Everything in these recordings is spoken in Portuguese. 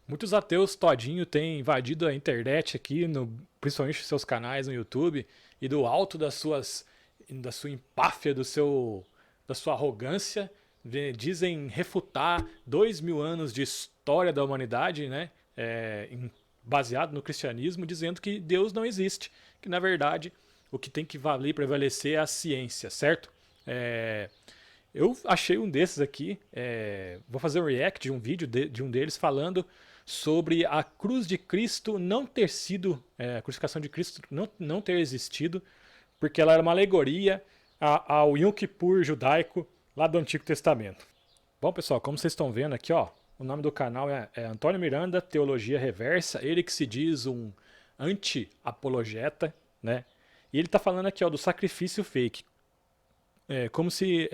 Muitos ateus todinho têm invadido a internet aqui, principalmente seus canais no YouTube, e do alto da sua empáfia, da sua arrogância, dizem refutar 2000 anos de história da humanidade, né? Baseado no cristianismo, dizendo que Deus não existe, que na verdade o que tem que valer prevalecer é a ciência, certo? É, eu achei um desses aqui, vou fazer um react de um vídeo de um deles falando sobre a cruz de Cristo não ter sido, a crucificação de Cristo não ter existido, porque ela era uma alegoria ao Yom Kippur judaico lá do Antigo Testamento. Bom, pessoal, como vocês estão vendo aqui, ó, o nome do canal é Antônio Miranda, Teologia Reversa, ele que se diz um anti-apologeta, né? E ele está falando aqui, ó, do sacrifício fake. Como se,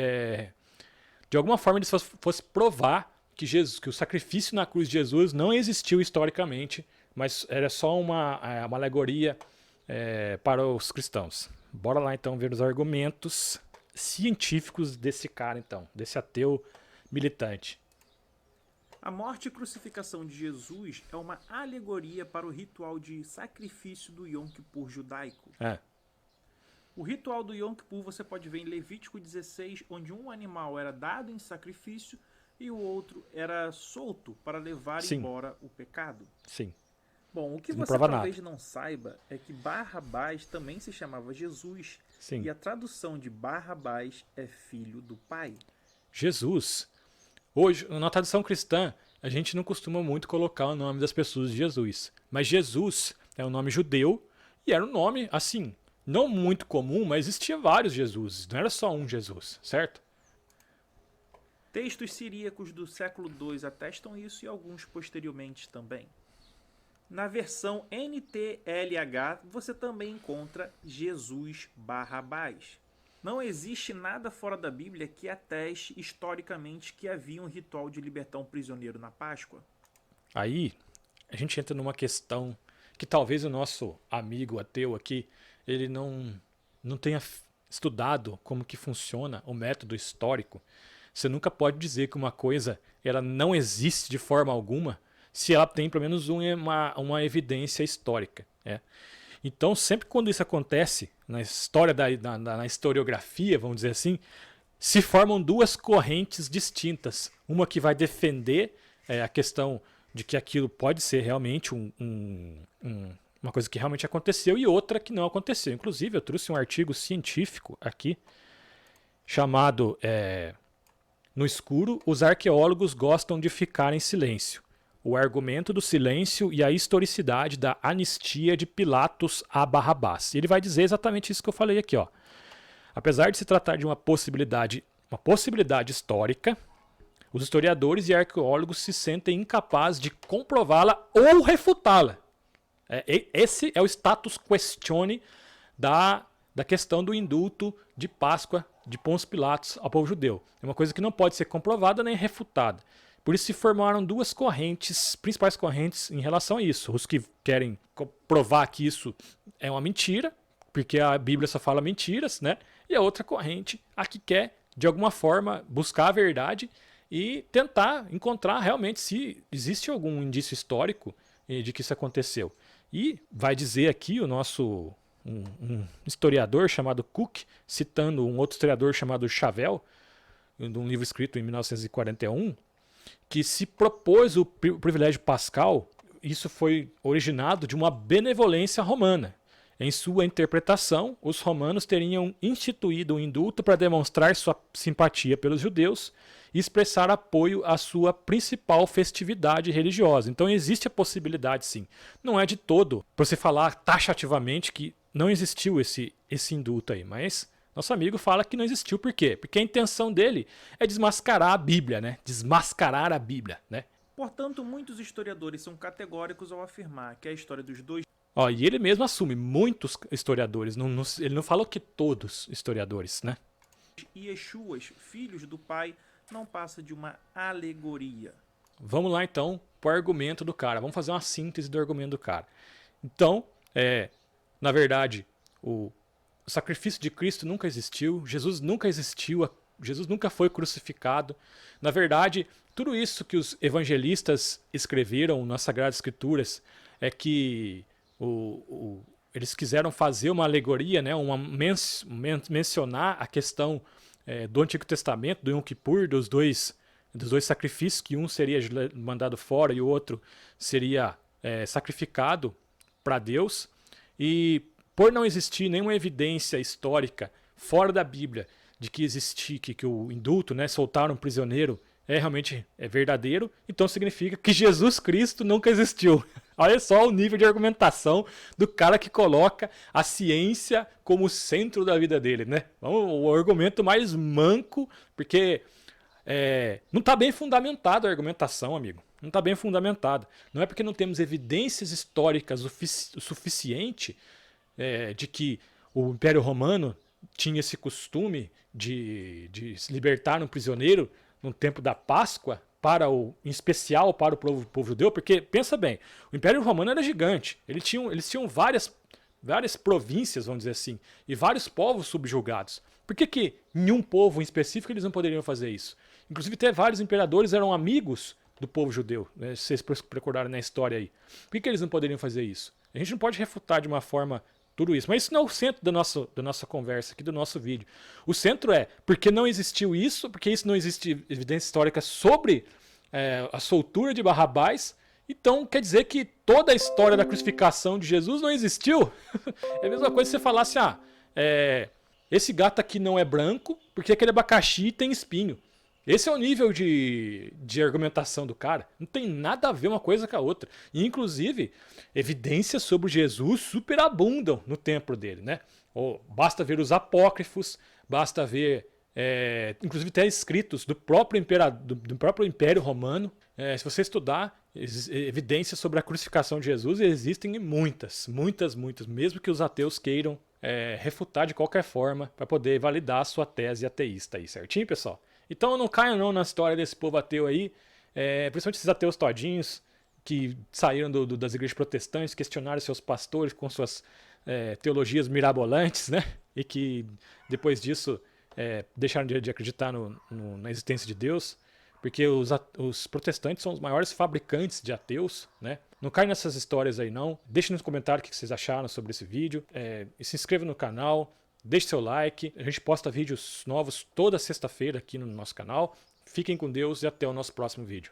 de alguma forma, ele fosse provar que o sacrifício na cruz de Jesus não existiu historicamente, mas era só uma alegoria para os cristãos. Bora lá então ver os argumentos científicos desse cara, então, desse ateu militante. A morte e crucificação de Jesus é uma alegoria para o ritual de sacrifício do Yom Kippur judaico. O ritual do Yom Kippur você pode ver em Levítico 16, onde um animal era dado em sacrifício e o outro era solto para levar embora o pecado. Sim. Bom, o que você talvez não saiba é que Barrabás também se chamava Jesus. Sim. E a tradução de Barrabás é filho do pai. Jesus. Hoje, na tradição cristã, a gente não costuma muito colocar o nome das pessoas de Jesus. Mas Jesus é um nome judeu e era um nome, assim, não muito comum, mas existia vários Jesuses. Não era só um Jesus, certo? Textos siríacos do século II atestam isso e alguns posteriormente também. Na versão NTLH, você também encontra Jesus Barrabás. Não existe nada fora da Bíblia que ateste historicamente que havia um ritual de libertar um prisioneiro na Páscoa. Aí, a gente entra numa questão que talvez o nosso amigo ateu aqui, ele não tenha estudado como que funciona o método histórico. Você nunca pode dizer que uma coisa ela não existe de forma alguma se ela tem pelo menos uma evidência histórica. Então, sempre quando isso acontece, na história na historiografia, vamos dizer assim, se formam duas correntes distintas. Uma que vai defender a questão de que aquilo pode ser realmente uma coisa que realmente aconteceu e outra que não aconteceu. Inclusive, eu trouxe um artigo científico aqui chamado No escuro, os arqueólogos gostam de ficar em silêncio. O argumento do silêncio e a historicidade da anistia de Pilatos a Barrabás. Ele vai dizer exatamente isso que eu falei aqui, ó. Apesar de se tratar de uma possibilidade histórica, os historiadores e arqueólogos se sentem incapazes de comprová-la ou refutá-la. Esse é o status questione da questão do indulto de Páscoa de Pôncio Pilatos ao povo judeu. É uma coisa que não pode ser comprovada nem refutada. Por isso se formaram duas correntes, principais correntes em relação a isso. Os que querem provar que isso é uma mentira, porque a Bíblia só fala mentiras, né? E a outra corrente, a que quer, de alguma forma, buscar a verdade e tentar encontrar realmente se existe algum indício histórico de que isso aconteceu. E vai dizer aqui o nosso um historiador chamado Cook, citando um outro historiador chamado Chavel, de um livro escrito em 1941, que se propôs o privilégio pascal, isso foi originado de uma benevolência romana. Em sua interpretação, os romanos teriam instituído um indulto para demonstrar sua simpatia pelos judeus e expressar apoio à sua principal festividade religiosa. Então existe a possibilidade, sim. Não é de todo para você falar taxativamente que não existiu esse indulto aí, mas nosso amigo fala que não existiu. Por quê? Porque a intenção dele é desmascarar a Bíblia, né? Desmascarar a Bíblia, né? Portanto, muitos historiadores são categóricos ao afirmar que a história dos dois... E ele mesmo assume, muitos historiadores, ele não falou que todos historiadores, né? E Yeshuas, filhos do pai, não passa de uma alegoria. Vamos lá então para o argumento do cara. Vamos fazer uma síntese do argumento do cara. Então, na verdade, o sacrifício de Cristo nunca existiu, Jesus nunca existiu Jesus nunca foi crucificado. Na verdade, tudo isso que os evangelistas escreveram nas Sagradas Escrituras é que eles quiseram fazer uma alegoria, né, mencionar a questão do Antigo Testamento, do Yom Kippur, dos dois sacrifícios, que um seria mandado fora e o outro seria sacrificado para Deus. E por não existir nenhuma evidência histórica fora da Bíblia de que existia, que o indulto, né, soltar um prisioneiro realmente é verdadeiro, então significa que Jesus Cristo nunca existiu. Olha só o nível de argumentação do cara que coloca a ciência como centro da vida dele, né? O argumento mais manco, porque não está bem fundamentado a argumentação, amigo. Não está bem fundamentada. Não é porque não temos evidências históricas o suficiente de que o Império Romano tinha esse costume de se libertar um prisioneiro no tempo da Páscoa, em especial para o povo judeu, porque, pensa bem, o Império Romano era gigante. Eles tinham várias províncias, vamos dizer assim, e vários povos subjugados. Por que em um povo em específico eles não poderiam fazer isso? Inclusive, até vários imperadores eram amigos do povo judeu, né? Se vocês procurarem na história aí. Por que eles não poderiam fazer isso? A gente não pode refutar de uma forma tudo isso, mas isso não é o centro da nossa conversa aqui, do nosso vídeo. O centro é porque não existiu isso, porque isso não existe evidência histórica sobre a soltura de Barrabás, então quer dizer que toda a história da crucificação de Jesus não existiu? É a mesma coisa se você falasse, esse gato aqui não é branco porque aquele abacaxi tem espinho. Esse é o nível de argumentação do cara. Não tem nada a ver uma coisa com a outra. E, inclusive, evidências sobre Jesus superabundam no templo dele, né? Basta ver os apócrifos, basta ver, inclusive, até escritos do próprio Império Romano. Se você estudar evidências sobre a crucificação de Jesus, existem muitas, mesmo que os ateus queiram refutar de qualquer forma para poder validar a sua tese ateísta aí, certinho, pessoal? Então não caiam não na história desse povo ateu aí, principalmente esses ateus todinhos que saíram das igrejas protestantes, questionaram seus pastores com suas teologias mirabolantes, né? E que depois disso deixaram de acreditar na existência de Deus, porque os protestantes são os maiores fabricantes de ateus, né? Não cai nessas histórias aí não. Deixe nos comentários o que vocês acharam sobre esse vídeo, e se inscreva no canal. Deixe seu like, a gente posta vídeos novos toda sexta-feira aqui no nosso canal. Fiquem com Deus e até o nosso próximo vídeo.